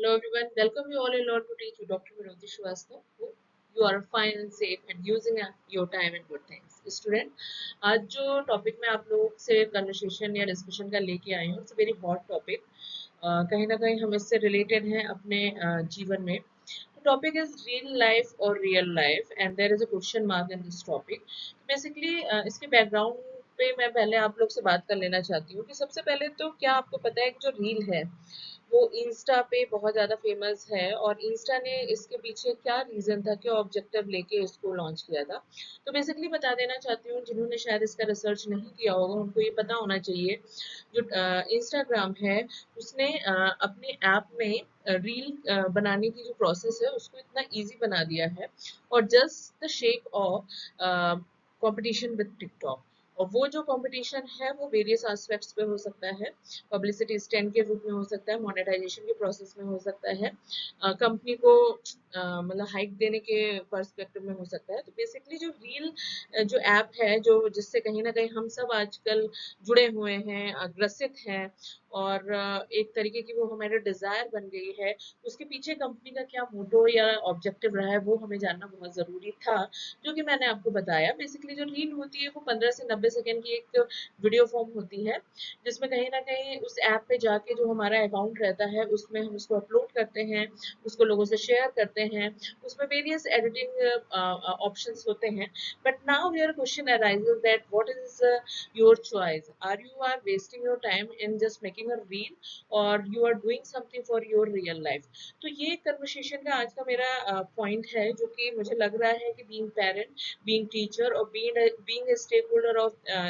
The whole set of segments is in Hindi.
Hello everyone, welcome you all in Learn to Teach with Dr. Vinodhi Shrivastava. Hope you are fine and safe and using your time and good things. Student, आज जो टॉपिक मैं आप लोग से कन्वर्सेशन या डिस्कशन का लेके आई हूँ, इट्स वेरी हॉट टॉपिक. कहीं ना कहीं हम इससे रिलेटेड हैं अपने जीवन में. The topic is real life or real life and there is a question mark in this topic. Basically इसके बैकग्राउंड पे मैं पहले आप लोग से बात कर लेना चाहती हूँ कि सबसे पहले तो क्या आपको पता है कि जो रील है वो इंस्टा पे बहुत ज़्यादा फेमस है और इंस्टा ने इसके पीछे क्या रीज़न था, क्या ऑब्जेक्टिव लेके इसको लॉन्च किया था. तो बेसिकली बता देना चाहती हूँ, जिन्होंने शायद इसका रिसर्च नहीं किया होगा उनको ये पता होना चाहिए. जो इंस्टाग्राम है उसने अपने ऐप में रील बनाने की जो प्रोसेस है उसको इतना इजी बना दिया है और just the shake of competition with TikTok. और वो जो कंपटीशन है वो वेरियस एस्पेक्ट्स पे हो सकता है. पब्लिसिटी स्टैंड के रूप में हो सकता है, मोनेटाइजेशन के प्रोसेस में हो सकता है, कंपनी को मतलब हाइक देने के पर्सपेक्टिव में हो सकता है. तो बेसिकली जो रील जो ऐप है जो जिससे कहीं ना कहीं हम सब आजकल जुड़े हुए हैं, ग्रसित हैं और एक तरीके की वो हमारे डिजायर बन गई है. उसके पीछे कंपनी का क्या मोटो या ऑब्जेक्टिव रहा है वो हमें जानना बहुत जरूरी था, जो कि मैंने आपको बताया. बेसिकली जो रील होती है वो 15 से 90 सेकेंड की एक वीडियो फॉर्म होती है जिसमें कहीं ना कहीं उस ऐप पे जाके जो हमारा अकाउंट रहता है उसमें हम उसको अपलोड करते हैं, उसको लोगों से शेयर करते हैं. उसमें वेरियस एडिटिंग ऑप्शंस होते हैं. But now here question arises that what is your choice. You are wasting your time in just making a reel और you are doing something for your real life. तो ये कन्वर्सेशन का आज का मेरा पॉइंट है, जो कि मुझे लग रहा है कि बीइंग पेरेंट, बीइंग टीचर और being a stakeholder of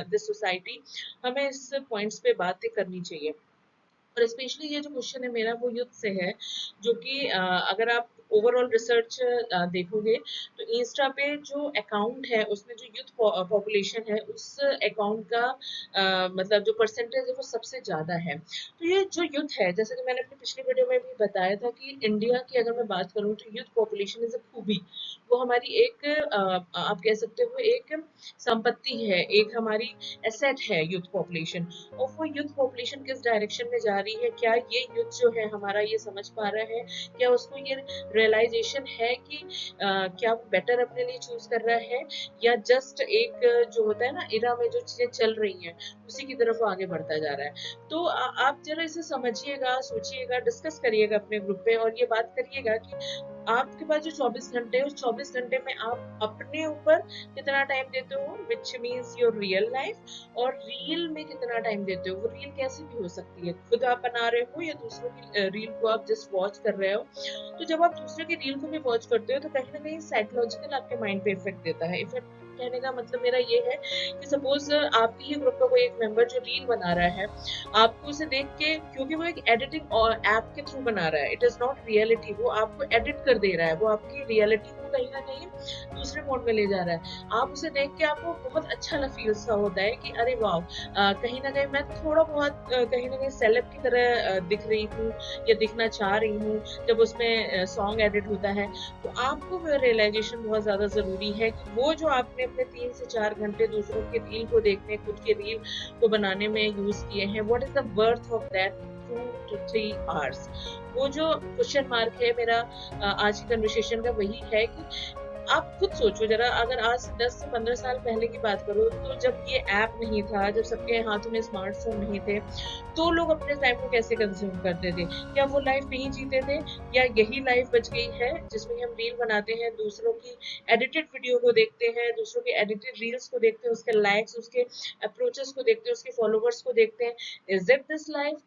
this society, हमें इस पॉइंट्स पे बातें करनी चाहिए. और स्पेशली ये जो क्वेश्चन है मेरा वो यूथ से है, जो कि अगर आप ओवरऑल रिसर्च देखोगे तो इंस्टा पे जो अकाउंट है उसमें जो यूथ पॉपुलेशन है उस अकाउंट का मतलब जो परसेंटेज है वो सबसे ज़्यादा है. तो ये जो यूथ है, जैसे कि मैंने अपनी पिछली वीडियो में भी बताया था कि इंडिया की अगर मैं बात करूँ तो यूथ पॉपुलेशन इज अ खूबी. वो हमारी एक आप कह सकते हो एक संपत्ति है, एक हमारी एसेट है यूथ पॉपुलेशन. और वो यूथ पॉपुलेशन किस डायरेक्शन में जा रही है, क्या ये यूथ जो है हमारा ये समझ पा रहा है, क्या उसको ये रियलाइजेशन है कि क्या वो बेटर अपने लिए चूज कर रहा है या जस्ट एक जो होता है ना इरा में जो चीजें चल रही हैं उसी की तरफ वो आगे बढ़ता जा रहा है. तो आप जरा इसे समझिएगा, सोचिएगा, डिस्कस करिएगा अपने ग्रुप पे और ये बात करिएगा कि आपके पास जो 24 घंटे है उस 24 घंटे में आप अपने ऊपर कितना टाइम देते हो, which means your real life, और रील में कितना टाइम देते हो. वो रील कैसी भी हो सकती है, खुद आप बना रहे हो या दूसरों की रील को आप जस्ट वॉच कर रहे हो. तो जब आप दूसरों की रील को भी वॉच करते हो तो कहीं ना कहीं साइकोलॉजिकल आपके माइंड पे इफेक्ट देता है. इफेक्ट कहने का मतलब मेरा ये है कि सपोज आपके ही ग्रुप का कोई एक मेंबर जो रील बना रहा है, आपको उसे देख के, क्योंकि वो एक एडिटिंग ऐप के थ्रू बना रहा है, इट इज नॉट रियलिटी, वो आपको एडिट कर दे रहा है, वो आपकी रियलिटी को कहीं ना कहीं दूसरे मोड में ले जा रहा है. आप उसे देख के आपको बहुत अच्छा फील सा होता है कि अरे वाह, कहीं ना कहीं मैं थोड़ा बहुत कहीं ना कहीं सेलेब की तरह दिख रही हूँ या दिखना चाह रही हूँ जब उसमें सॉन्ग एडिट होता है. तो आपको वो रियलाइजेशन बहुत ज्यादा जरूरी है कि वो जो आपने अपने 3 से 4 घंटे दूसरों के रील को देखने, खुद के रील को बनाने में यूज किए हैं, what is the worth of that 2 to 3 hours. वो जो क्वेश्चन मार्क है मेरा आज की कन्वर्सेशन का वही है कि आप खुद सोचो जरा, अगर आज 10 से 15 साल पहले की बात करो तो जब ये ऐप नहीं था, जब सबके हाथों में स्मार्टफोन नहीं थे, तो लोग अपने टाइम को कैसे कंज्यूम करते थे. क्या वो लाइफ नहीं जीते थे, या यही लाइफ बच गई है जिसमें हम रील बनाते हैं, दूसरों की एडिटेड वीडियो को देखते हैं, दूसरों के एडिटेड रील्स को देखते हैं, उसके लाइक्स, उसके अप्रोचेस को देखते हैं, उसके फॉलोवर्स को देखते हैं. Is it this life?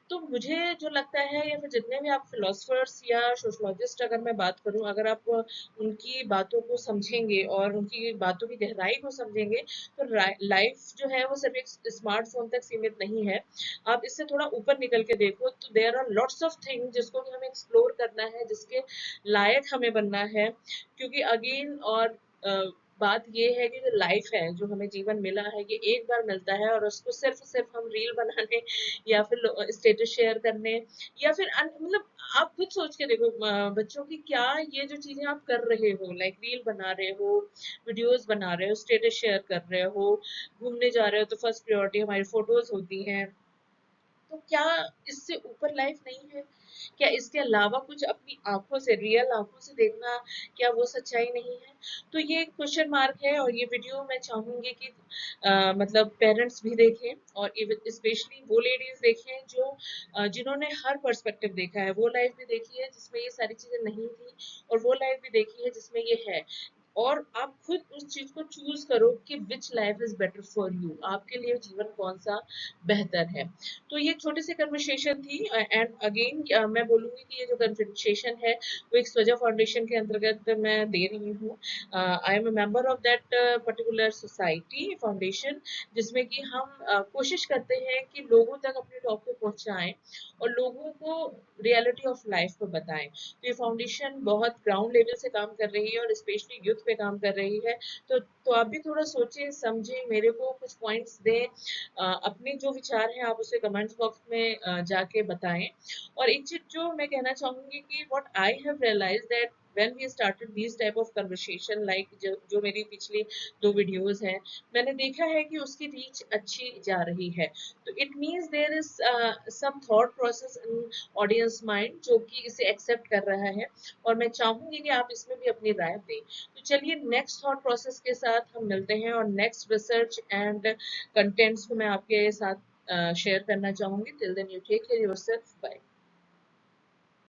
तो मुझे जो लगता है, या फिर जितने भी आप फिलोसफर्स या सोशोलॉजिस्ट अगर मैं बात करूं, अगर आप उनकी बातों को समझेंगे और उनकी बातों की गहराई को समझेंगे तो लाइफ जो है वो सिर्फ एक स्मार्टफोन तक सीमित नहीं है. आप इससे थोड़ा ऊपर निकल के देखो तो there are lots of thing जिसको कि हमें एक्सप्लोर करना है, जिसके लायक हमें बनना है. क्योंकि अगेन और बात ये है कि जो लाइफ है, जो हमें जीवन मिला है, ये एक बार मिलता है और उसको सिर्फ सिर्फ हम रील बनाने या फिर स्टेटस शेयर करने या फिर मतलब आप खुद सोच के देखो बच्चों की क्या ये जो चीजें आप कर रहे हो, लाइक रील बना रहे हो, वीडियोस बना रहे हो, स्टेटस शेयर कर रहे हो, घूमने जा रहे हो तो फर्स्ट प्रायोरिटी हमारी फोटोज होती हैं. तो क्या इससे ऊपर लाइफ नहीं है? क्या इसके अलावा कुछ अपनी आंखों से, रियल आंखों से देखना, क्या वो सच्चाई नहीं है? तो ये एक क्वेश्चन मार्क है, और ये वीडियो मैं चाहूंगी कि मतलब पेरेंट्स भी देखें, और स्पेशली वो लेडीज देखें जो जिन्होंने हर पर्सपेक्टिव देखा है, वो लाइफ भी देखी है जिसमें ये सारी चीजें नहीं थी, और वो लाइफ भी देखी है जिसमें ये है। और आप खुद उस चीज को चूज करो कि विच life is better for you, आपके लिए जीवन कौन सा बेहतर है। तो ये छोटी सी कन्वर्सेशन थी, एंड अगेन मैं बोलूंगी कि ये जो कन्वर्सेशन है वो एक स्वजा फाउंडेशन के अंतर्गत मैं दे रही हूँ। I am a member of that particular society foundation, जिसमें कि हम कोशिश करते हैं कि लोगों तक अपने टॉक को पहुंचाएं और लोगों को रियलिटी ऑफ लाइफ को बताएं। तो ये फाउंडेशन बहुत ग्राउंड लेवल से काम कर रही है और स्पेशली यूथ पे काम कर रही है। तो आप भी थोड़ा सोचें समझें, मेरे को कुछ पॉइंट्स दें, अपने जो विचार हैं आप उसे कमेंट्स बॉक्स में जाके बताएं। और एक चीज जो मैं कहना चाहूंगी कि what I have realized that when we started these type of conversation, like जो मेरी पिछली दो वीडियोस हैं, मैंने देखा है कि उसकी रीच अच्छी जा रही है। तो it means there is some thought process in audience mind जो कि इसे एक्सेप्ट कर रहा है, और मैं चाहूंगी कि आप इसमें भी अपनी राय दें। तो चलिए नेक्स्ट थॉट प्रोसेस के साथ हम मिलते हैं, और नेक्स्ट रिसर्च एंड कंटेंट्स को मैं आपके साथ शेयर करना चाहूंगी। Till then you take care yourself, bye.